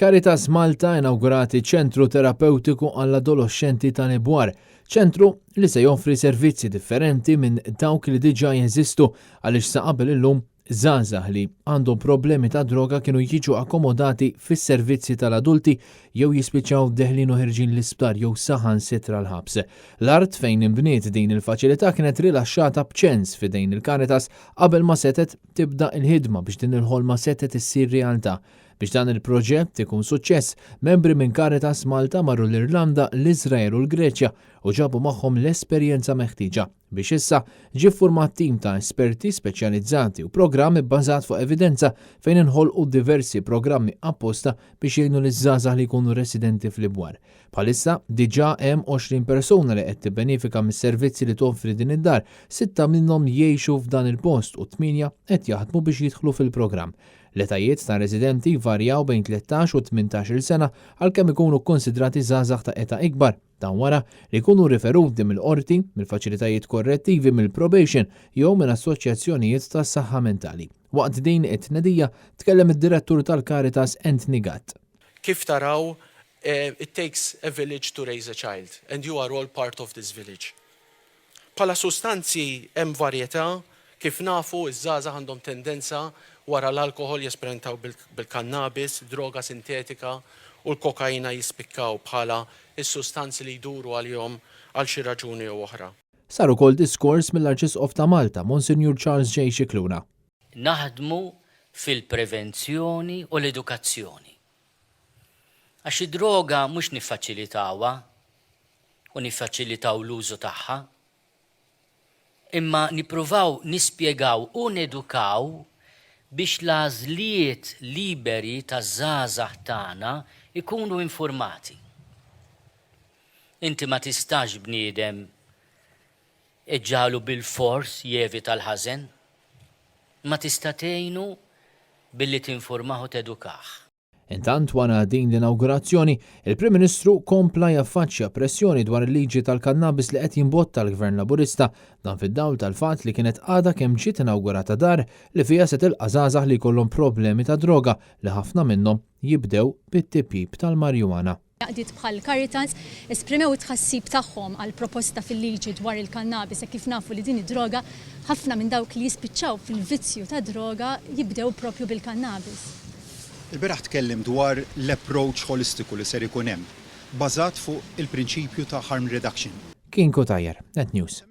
Caritas Malta inaugurati ċentru terapeutiku għall-adolescenti ta' Nebwar, ċentru li se joffri servizzi differenti minn dawk li diġà jeżistu għaliex sa qabel illum żgħażagħ li għandhom problemi ta' droga kienu jiġu akkomodati fis-servizzi tal-adulti jew jispiċċaw deħlin u ħirġin l-isptar jew saħansitra l-ħabs. L-art fejn inbniet din il-faċilità kienet rilaxxata b'ċens f'idejn il-Caritas qabel ma setet tibda l-ħidma biex din il-ħolma setet issir realtà. Biex dan il-proġett ikun suċċess, membri minn Caritas Malta marru l-Irlanda, l-Iżrael u l-Greċja u ġabu magħhom l-esperjenza meħtieġa biex issa ġie ffurmat tim ta' esperti speċjalizzati u programmi bbażat fuq evidenza fejn inħolqu diversi programmi apposta biex jgħinu liż-żgħażagħ li jkunu residenti fl-Ibwar. Bħalissa diġà hemm 20 persuna li qed tibbenefika mis-servizzi li toffri din id-dar, 6 minnhom jgħixu f'dan il-post u 8 qed jaħdmu biex jidħlu fil-programm. L-etajiet ta' residenti varjaw bejn 13 u 18 sena għalkemm ikunu kkonsidrati żgħażagħ ta' età ikbar dan wara li jkunu riferuti mill-qorti, mill-faċilitajiet korrettivi mill-probation jew minn assoċjazzjonijiet tas-saħħa mentali. Waqt din it-tnedija tkellem id-direttur tal-Caritas Anthony Gatt. Kif taraw, it takes a village to raise a child and you are all part of this village. Bħala sustanzi hemm varjetà, kif nafu iż-żgħażagħ għandhom tendenza wara l-alkohol jesperimentaw bil-kannabis, droga sintetika u l-kokaina jispikkaw bħala is-sustanzi li jduru għalihom għal xi raġuni jew oħra. Sar ukoll diskors mill-Arċisqof ta' Malta, Monsignor Charles J. Xikluna. Naħdmu fil-prevenzjoni u l-edukazzjoni. Għax id-droga mhux niffaċilitawha u niffaċilitaw l-użu tagħha, imma nippruvaw nispjegaw u nedukaw biex l-għażliet liberi taż-żgħażagħ tagħna ikunu informati. Inti ma tistax bniedem iġġalu bil-fors jevita l-ħażen, ma tista' tgħinu billi tinformaw u tedukaħ. Intant wara din l-inaugurazzjoni, il-Prim Ministru kompla jaffaċċja pressjoni dwar il-liġi tal-kannabis li qed jinbotta l-Gvern Laburista dan fid-dawl tal-fatt li kienet għadha kemm ġiet inaugurata dar li fiha se tilqa' żgħażagħ li jkollhom problemi ta' droga li ħafna minnhom jibdew bit-tipip tal-marjuwana. Għadit bħal Caritas esprimew tħassib tagħhom għal proposta fil-liġi dwar il-kannabis kif nafu li din id-droga ħafna minn dawk li jispiċċaw fil-vizzju ta' droga jibdew propju bil-kannabis. Il-beraħ tkellem dwar l-approach holistiku li ser ikun hemm, bażat fuq il-prinċipju ta' harm reduction. Kien Kotajer, Net News.